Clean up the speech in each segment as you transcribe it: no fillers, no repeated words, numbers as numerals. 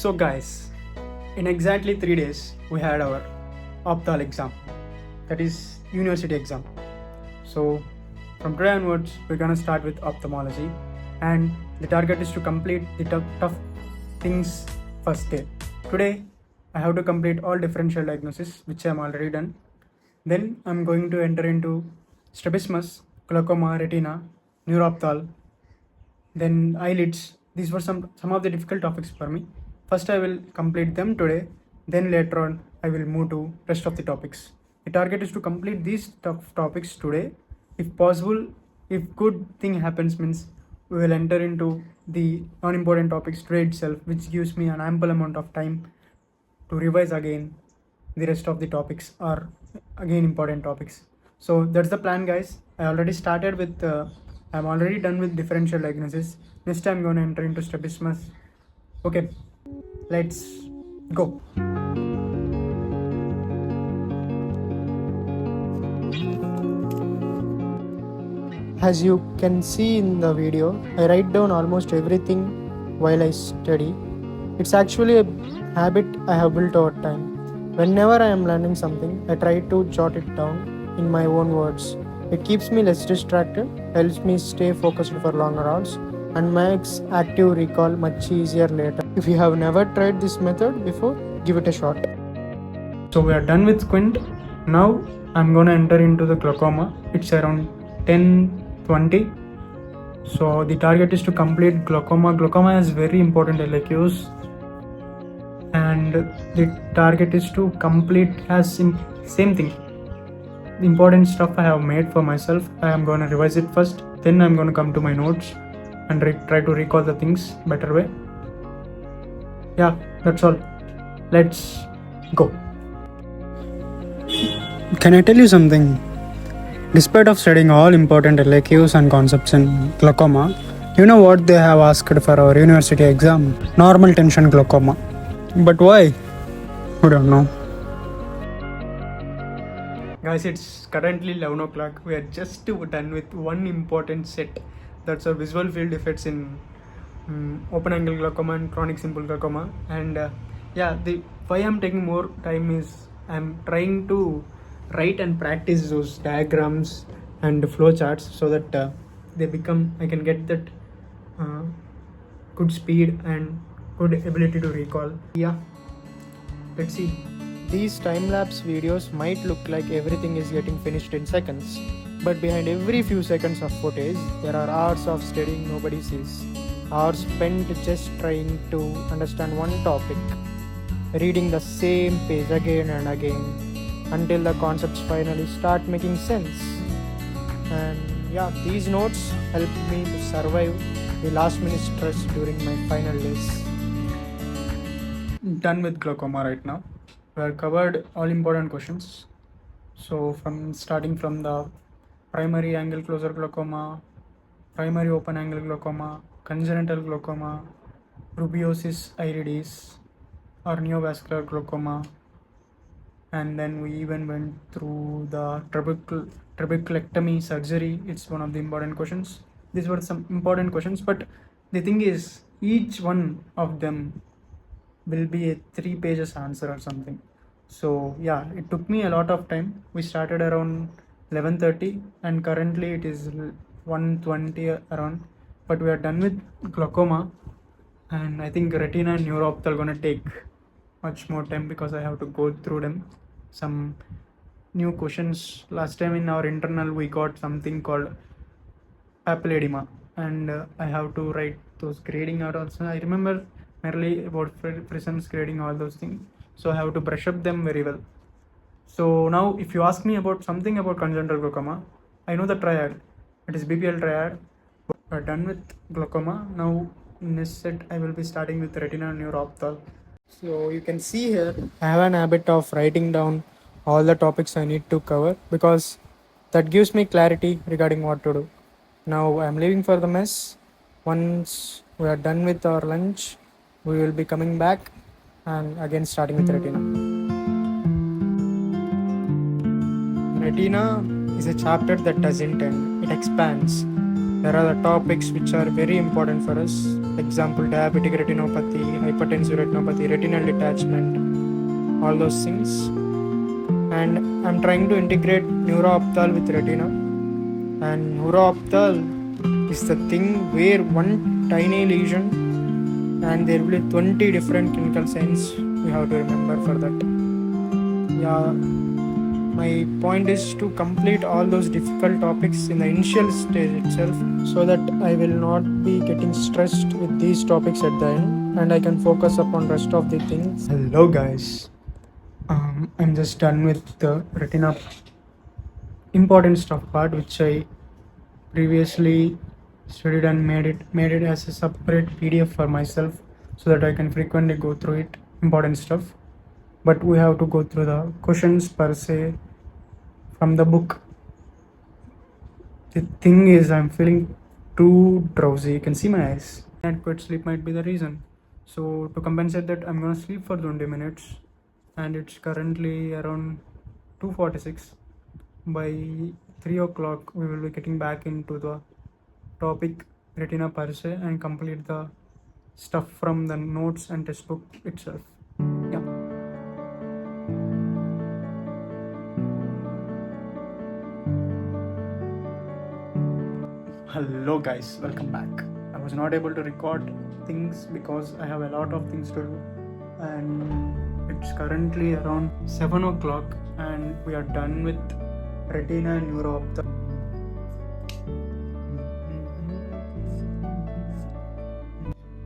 So guys, in exactly 3 days we had our optal exam, that is university exam. So from today onwards we're gonna start with ophthalmology, and the target is to complete the tough things first day. Today I have to complete all differential diagnosis, which I'm already done. Then I'm going to enter into strabismus, glaucoma, retina, neuropthal, then eyelids. These were some of the difficult topics for me. First I will complete them today, then later on I will move to rest of the topics. The target is to complete these tough topics today. If possible, if good thing happens, means we will enter into the non-important topics today itself, which gives me an ample amount of time to revise again the rest of the topics, or again important topics. So that's the plan, guys. I already started with I'm already done with differential diagnosis. Next I'm going to enter into strabismus. Okay, let's go. As you can see in the video, I write down almost everything while I study. It's actually a habit I have built over time. Whenever I am learning something, I try to jot it down in my own words. It keeps me less distracted, helps me stay focused for longer hours, and makes active recall much easier later. If you have never tried this method before, give it a shot. So we are done with squint. Now I'm going to enter into the glaucoma. It's around 10:20. So the target is to complete glaucoma. Glaucoma has very important LAQs, and the target is to complete has same thing. The important stuff I have made for myself, I am going to revise it first, then I'm going to come to my notes and try to recall the things better way. Yeah, that's all. Let's go. Can I tell you something? Despite of studying all important LAQs and concepts in glaucoma, you know what they have asked for our university exam? Normal tension glaucoma. But why? We don't know. Guys, it's currently 11 o'clock. We are just done with one important set. That's our visual field effects in open angle glaucoma and chronic simple glaucoma. And the why I'm taking more time is I'm trying to write and practice those diagrams and flow charts, so that I can get that good speed and good ability to recall. Yeah, let's see. These time-lapse videos might look like everything is getting finished in seconds, but behind every few seconds of footage, there are hours of studying nobody sees. Hours spent just trying to understand one topic, reading the same page again and again, until the concepts finally start making sense. And these notes helped me to survive the last minute stress during my final days. Done with glaucoma right now. We have covered all important questions. So starting from the primary angle closure glaucoma, primary open angle glaucoma, congenital glaucoma, rubiosis iridis or neovascular glaucoma, and then we even went through the trabeculectomy surgery. It's one of the important questions. These were some important questions, but the thing is, each one of them will be a 3 pages answer or something. So it took me a lot of time. We started around 11:30 and currently it is 1:20 around, but we are done with glaucoma, and I think retina and neurophthalmology are going to take much more time because I have to go through them. Some new questions. Last time in our internal we got something called papilledema, and I have to write those grading out also. I remember merely about prisms grading, all those things, so I have to brush up them very well. So now if you ask me about something about congenital glaucoma, I know the triad. It is BPL triad. We're done with glaucoma. Now in this set I will be starting with retina and neurophthalmology. So you can see here, I have an habit of writing down all the topics I need to cover, because that gives me clarity regarding what to do. Now I'm leaving for the mess. Once we are done with our lunch, we will be coming back and again starting with retina. Retina is a chapter that doesn't end, it expands. There are the topics which are very important for us, Example, diabetic retinopathy, hypertensive retinopathy, retinal detachment, all those things. And I'm trying to integrate neuroopthal with retina. And neuroopthal is the thing where one tiny lesion and there will be 20 different clinical signs we have to remember for that. Yeah, my point is to complete all those difficult topics in the initial stage itself so that I will not be getting stressed with these topics at the end and I can focus upon rest of the things. Hello guys, I'm just done with the retina important stuff part which I previously studied and made it as a separate PDF for myself so that I can frequently go through it, important stuff. But we have to go through the questions per se from the book. The thing is, I'm feeling too drowsy. You can see my eyes. Inadequate sleep might be the reason. So to compensate that, I'm gonna sleep for 20 minutes, and it's currently around 2:46. By 3 o'clock, we will be getting back into the topic retina per se and complete the stuff from the notes and textbook itself. Yeah. Hello guys, welcome back. I was not able to record things because I have a lot of things to do, and it's currently around 7 o'clock and we are done with retina and neuroophthalmology.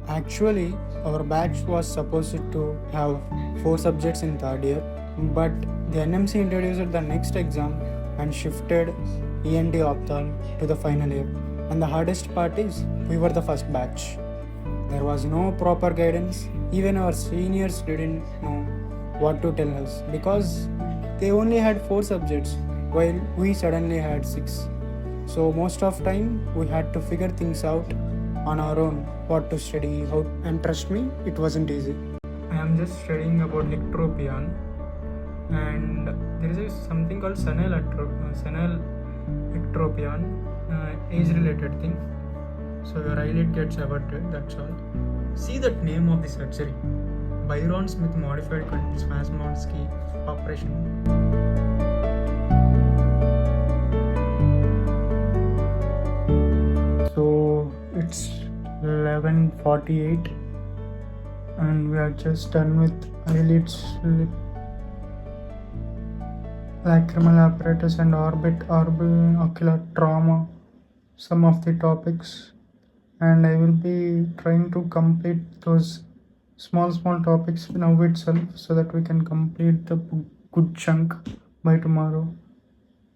Actually, our batch was supposed to have 4 subjects in third year, but the NMC introduced the next exam and shifted ENT opthal to the final year. And the hardest part is we were the first batch. There was no proper guidance. Even our seniors didn't know what to tell us because they only had 4 subjects while we suddenly had 6. So most of time we had to figure things out on our own, what to study, how, and trust me, it wasn't easy. I am just studying about ectropion, and there is something called senile ectropion, age-related thing. So your eyelid gets averted. That's all. See that name of the surgery: Byron Smith Modified Spasmonsky Operation. So it's 11:48 and we are just done with eyelid slip, lacrimal apparatus and ocular trauma, some of the topics, and I will be trying to complete those small topics now itself so that we can complete the good chunk by tomorrow.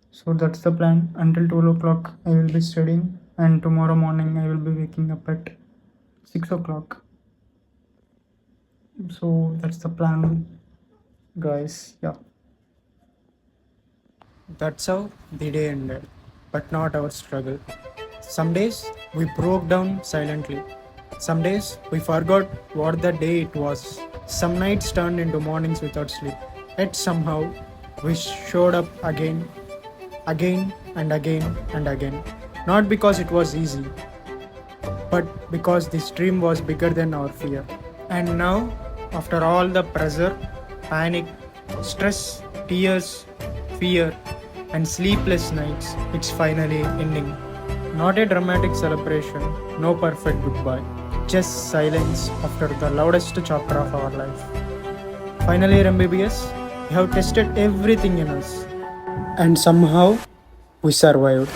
So that's the plan. Until 12 o'clock I will be studying, and tomorrow morning I will be waking up at 6 o'clock. So that's the plan, guys. Yeah. That's how the day ended, but not our struggle. Some days we broke down silently. Some days we forgot what the day it was. Some nights turned into mornings without sleep. Yet somehow we showed up again and again and again. Not because it was easy, but because this dream was bigger than our fear. And now, after all the pressure, panic, stress, tears, fear, and sleepless nights, it's finally ending. Not a dramatic celebration, no perfect goodbye, just silence after the loudest chapter of our life. Finally, MBBS, we have tested everything in us, and somehow we survived.